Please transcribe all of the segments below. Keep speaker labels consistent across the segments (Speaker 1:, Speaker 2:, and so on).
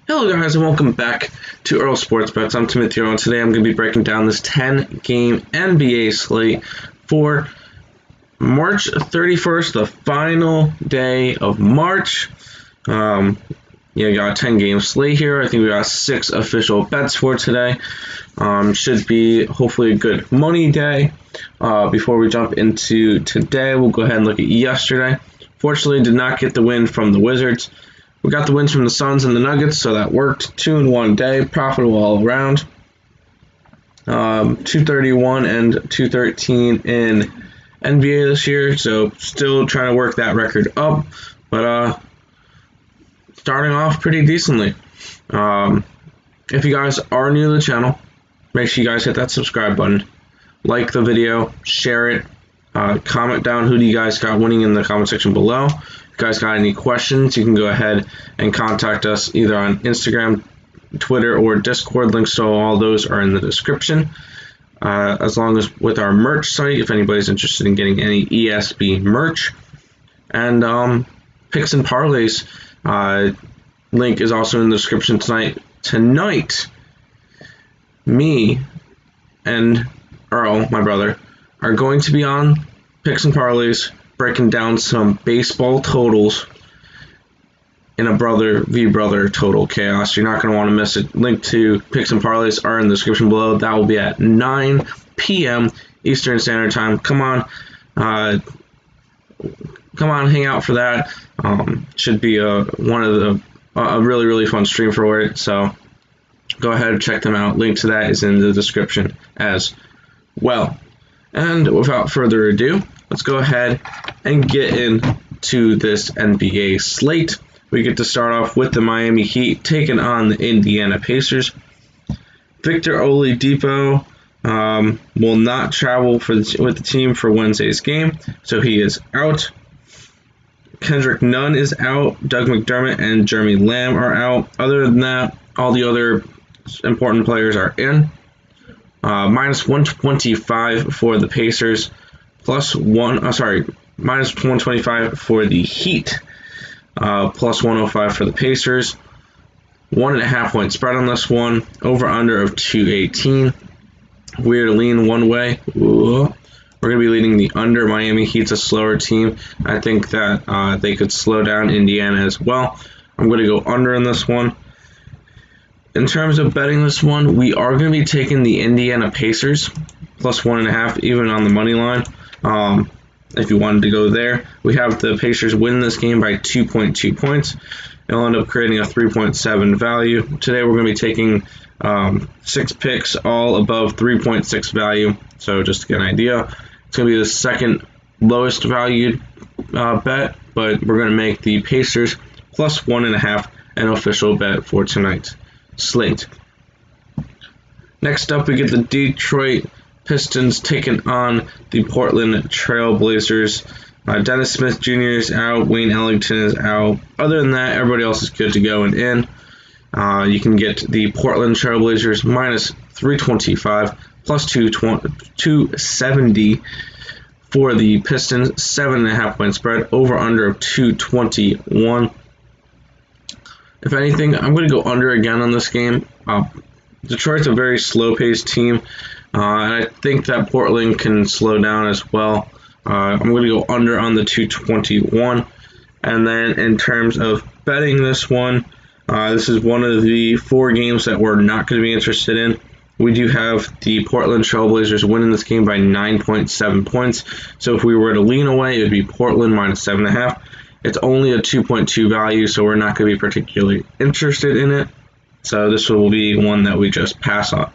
Speaker 1: Hello guys and welcome back to Earl Sports Bets. I'm Timothy Earl and today I'm going to be breaking down this 10-game NBA slate for March 31st, the final day of March. We got a 10-game slate here. I think we got 6 official bets for today. Should be hopefully a good money day. Before we jump into today, we'll go ahead and look at yesterday. Fortunately, did not get the win from the Wizards. We got the wins from the Suns and the Nuggets, so that worked. 2 in one day, profitable all around. 231 and 213 in NBA this year, so still trying to work that record up, but starting off pretty decently. If you guys are new to the channel, make sure you guys hit that subscribe button, like the video, share it, comment down who do you guys got winning in the comment section below. If you guys got any questions, you can go ahead and contact us either on Instagram, Twitter, or Discord. Links to all those are in the description. As long as with our merch site, if anybody's interested in getting any ESB merch. And picks and parlays link is also in the description tonight. Tonight, me and Earl, my brother, are going to be on picks and parlays, breaking down some baseball totals in a brother v brother total chaos. You're not going to want to miss it. Link to picks and parlays are in the description below. That will be at 9 p.m. Eastern Standard Time. Come on, hang out for that. Should be a really fun stream for it. So go ahead and check them out. Link to that is in the description as well. And without further ado, let's go ahead and get into this NBA slate. We get to start off with the Miami Heat taking on the Indiana Pacers. Victor Oladipo will not travel with the team for Wednesday's game, so he is out. Kendrick Nunn is out. Doug McDermott and Jeremy Lamb are out. Other than that, all the other important players are in. Minus 125 for the Pacers. Minus 125 for the Heat. Plus 105 for the Pacers. 1.5 point spread on this one. Over under of 218. We're to lean one way. We're going to be leading the under. Miami Heat's a slower team. I think that they could slow down Indiana as well. I'm going to go under in this one. In terms of betting this one, we are going to be taking the Indiana Pacers. Plus 1.5 even on the money line. If you wanted to go there, we have the Pacers win this game by 2.2 points. It'll end up creating a 3.7 value. Today we're going to be taking 6 picks, all above 3.6 value. So just to get an idea, it's going to be the second lowest valued bet, but we're going to make the Pacers plus 1.5 an official bet for tonight's slate. Next up, we get the Detroit Pistons taking on the Portland Trail Blazers. Dennis Smith Jr. is out. Wayne Ellington is out. Other than that, everybody else is good to go and in. You can get the Portland Trail Blazers minus 325 plus 270 for the Pistons. 7.5 point spread. Over under of 221. If anything, I'm going to go under again on this game. Detroit's a very slow-paced team. And I think that Portland can slow down as well. I'm going to go under on the 221. And then in terms of betting this one, this is one of the 4 games that we're not going to be interested in. We do have the Portland Trailblazers winning this game by 9.7 points. So if we were to lean away, it would be Portland minus 7.5. It's only a 2.2 value, so we're not going to be particularly interested in it. So this will be one that we just pass on.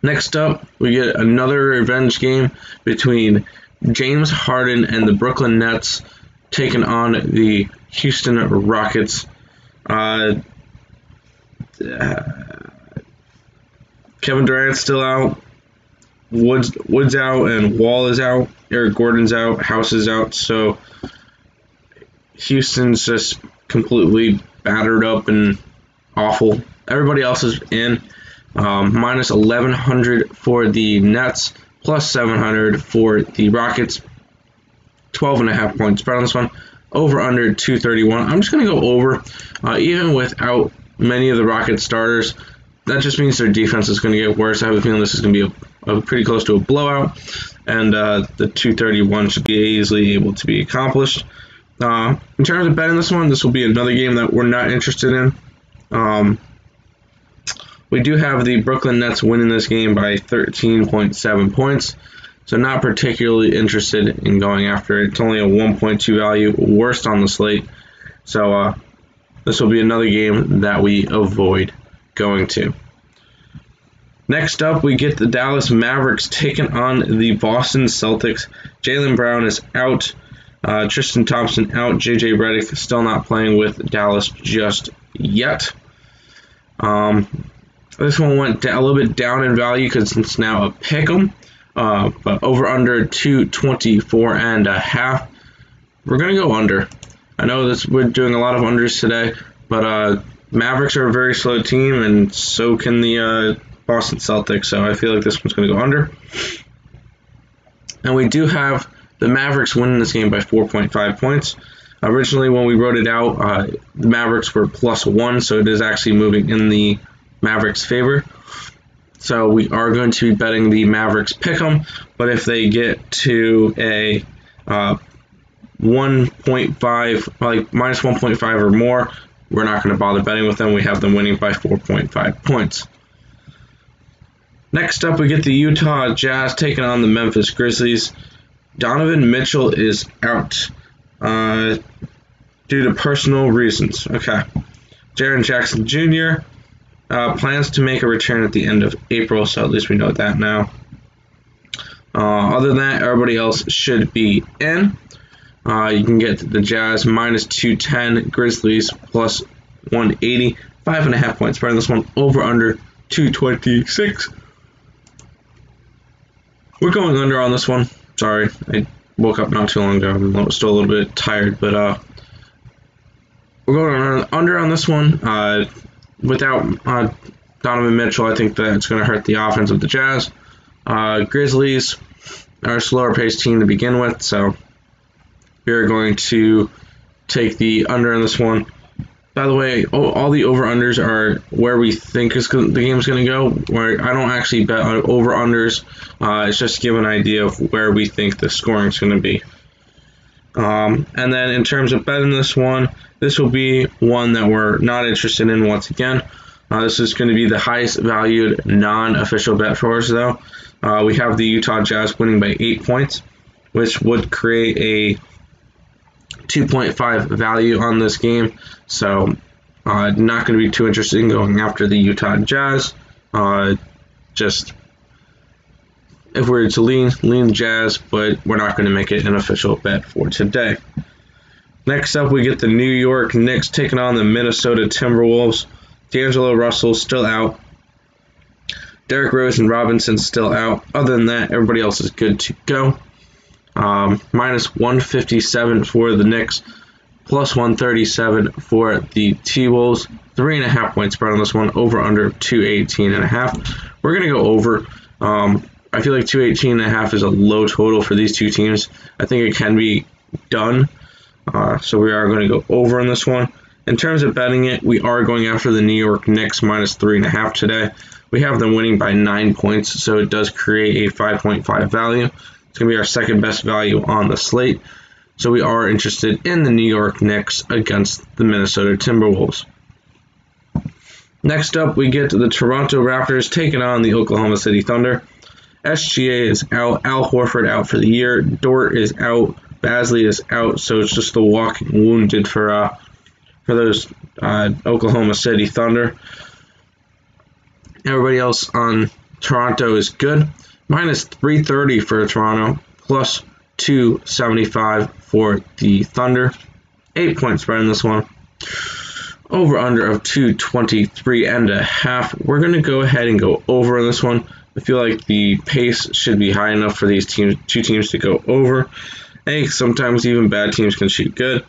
Speaker 1: Next up, we get another revenge game between James Harden and the Brooklyn Nets taking on the Houston Rockets. Kevin Durant's still out. Woods out and Wall is out. Eric Gordon's out. House is out. So Houston's just completely battered up and awful. Everybody else is in. Minus 1,100 for the Nets, plus 700 for the Rockets. 12.5 point spread on this one. over under 231. I'm just going to go over, even without many of the Rockets starters. That just means their defense is going to get worse. I have a feeling this is going to be a pretty close to a blowout, and the 231 should be easily able to be accomplished. In terms of betting this one, this will be another game that we're not interested in. We do have the Brooklyn Nets winning this game by 13.7 points, so not particularly interested in going after it. It's only a 1.2 value, worst on the slate, so this will be another game that we avoid going to. Next up, we get the Dallas Mavericks taking on the Boston Celtics. Jaylen Brown is out. Tristan Thompson out. J.J. Redick still not playing with Dallas just yet. This one went a little bit down in value because it's now a pick'em. But over under 224.5. We're going to go under. I know we're doing a lot of unders today, but Mavericks are a very slow team, and so can the Boston Celtics, so I feel like this one's going to go under. And we do have the Mavericks winning this game by 4.5 points. Originally, when we wrote it out, the Mavericks were +1, so it is actually moving in the Mavericks' favor. So we are going to be betting the Mavericks pick'em, but if they get to a 1.5, like minus 1.5 or more, we're not going to bother betting with them. We have them winning by 4.5 points. Next up, we get the Utah Jazz taking on the Memphis Grizzlies. Donovan Mitchell is out due to personal reasons. Okay. Jaren Jackson Jr. Plans to make a return at the end of April, so at least we know that now. Other than that, everybody else should be in. You can get the Jazz minus 210, Grizzlies plus 180, 5.5 points spread on this one, over under 226. We're going under on this one. Sorry, I woke up not too long ago. I'm still a little bit tired, but we're going under on this one. Without Donovan Mitchell, I think that it's going to hurt the offense of the Jazz. Grizzlies are a slower paced team to begin with, so we're going to take the under on this one. By the way, all the over-unders are where we think the game's going to go. Where I don't actually bet on over-unders. It's just to give an idea of where we think the scoring is going to be. And then in terms of betting this one, this will be one that we're not interested in once again. This is going to be the highest valued non-official bet for us, though. We have the Utah Jazz winning by 8 points, which would create a 2.5 value on this game. So not going to be too interested in going after the Utah Jazz. Just if we're to lean Jazz, but we're not going to make it an official bet for today. Next up, we get the New York Knicks taking on the Minnesota Timberwolves. D'Angelo Russell still out. Derrick Rose and Robinson still out. Other than that, everybody else is good to go. Minus 157 for the Knicks, plus 137 for the T-Wolves. 3.5 point spread on this one, over under 218.5. We're going to go over. I feel like 218.5 is a low total for these two teams. I think it can be done. So we are going to go over on this one. In terms of betting it, we are going after the New York Knicks minus 3.5 today. We have them winning by 9 points, so it does create a 5.5 value. It's going to be our second best value on the slate. So we are interested in the New York Knicks against the Minnesota Timberwolves. Next up, we get to the Toronto Raptors taking on the Oklahoma City Thunder. SGA is out. Al Horford out for the year. Dort is out. Basley is out. So it's just the walking wounded for those Oklahoma City Thunder. Everybody else on Toronto is good. Minus 330 for Toronto. Plus 275 for the Thunder. 8 point spread in this one. Over under of 223.5. We're going to go ahead and go over on this one. I feel like the pace should be high enough for these two teams to go over. Hey, sometimes even bad teams can shoot good.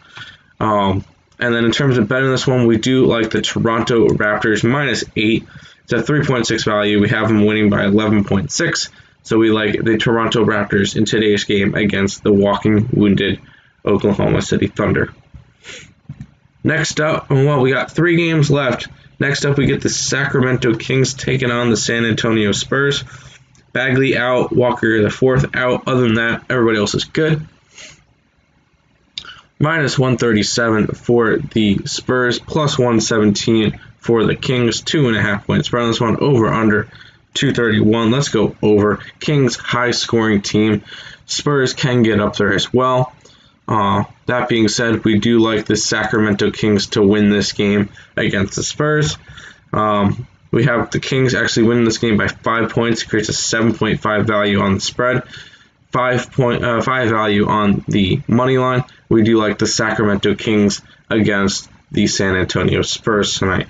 Speaker 1: And then in terms of betting this one, we do like the Toronto Raptors minus 8. It's a 3.6 value. We have them winning by 11.6. So we like the Toronto Raptors in today's game against the walking wounded Oklahoma City Thunder. Next up, well, we got 3 games left. Next up, we get the Sacramento Kings taking on the San Antonio Spurs. Bagley out, Walker IV out. Other than that, everybody else is good. Minus 137 for the Spurs, plus 117 for the Kings. 2.5 point spread on this one. Over under 231. Let's go over. Kings, high scoring team. Spurs can get up there as well. That being said, we do like the Sacramento Kings to win this game against the Spurs. We have the Kings actually winning this game by 5 points. It creates a 7.5 value on the spread. 5 value on the money line. We do like the Sacramento Kings against the San Antonio Spurs tonight.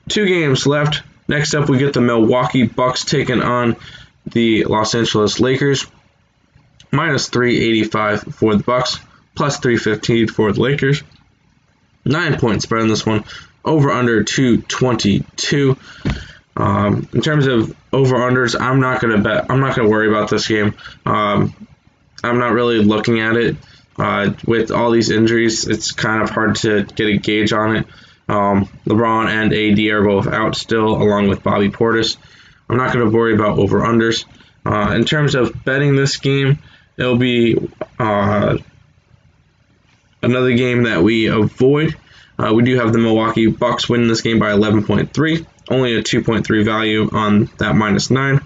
Speaker 1: 2 games left. Next up, we get the Milwaukee Bucks taking on the Los Angeles Lakers. Minus 385 for the Bucks, plus 315 for the Lakers. 9 point spread on this one. Over under 222. In terms of over-unders, I'm not going to bet. I'm not going to worry about this game. I'm not really looking at it. With all these injuries, it's kind of hard to get a gauge on it. LeBron and AD are both out still, along with Bobby Portis. I'm not going to worry about over-unders. In terms of betting this game, it'll be another game that we avoid. We do have the Milwaukee Bucks winning this game by 11.3. Only a 2.3 value on that minus 9.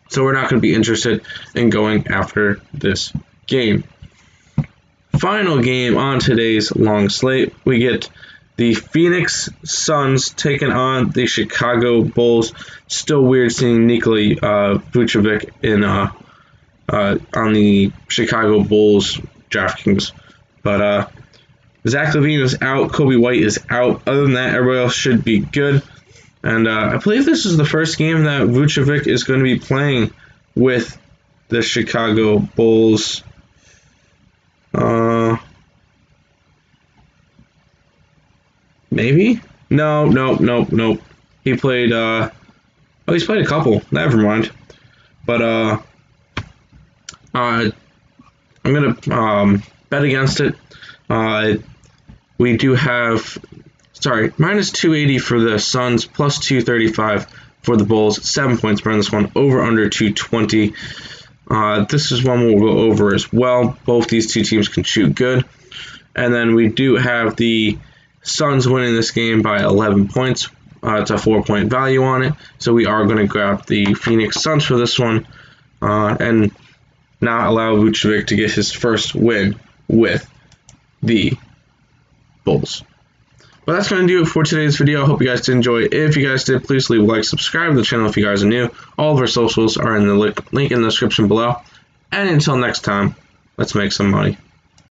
Speaker 1: So we're not going to be interested in going after this game. Final game on today's long slate. We get the Phoenix Suns taking on the Chicago Bulls. Still weird seeing Nikola Vucevic in on the Chicago Bulls DraftKings. But Zach LaVine is out. Kobe White is out. Other than that, everybody else should be good. And I believe this is the first game that Vucevic is going to be playing with the Chicago Bulls. Maybe? No. He played, he's played a couple. Never mind. But I'm going to bet against it. We do have, minus 280 for the Suns, plus 235 for the Bulls. 7 points spread on this one, over under 220. This is one we'll go over as well. Both these two teams can shoot good. And then we do have the Suns winning this game by 11 points. It's a 4-point value on it. So we are going to grab the Phoenix Suns for this one and not allow Vucevic to get his first win with the Bulls. But that's going to do it for today's video. I hope you guys did enjoy it. If you guys did, please leave a like, subscribe to the channel if you guys are new. All of our socials are in the link in the description below. And until next time, let's make some money.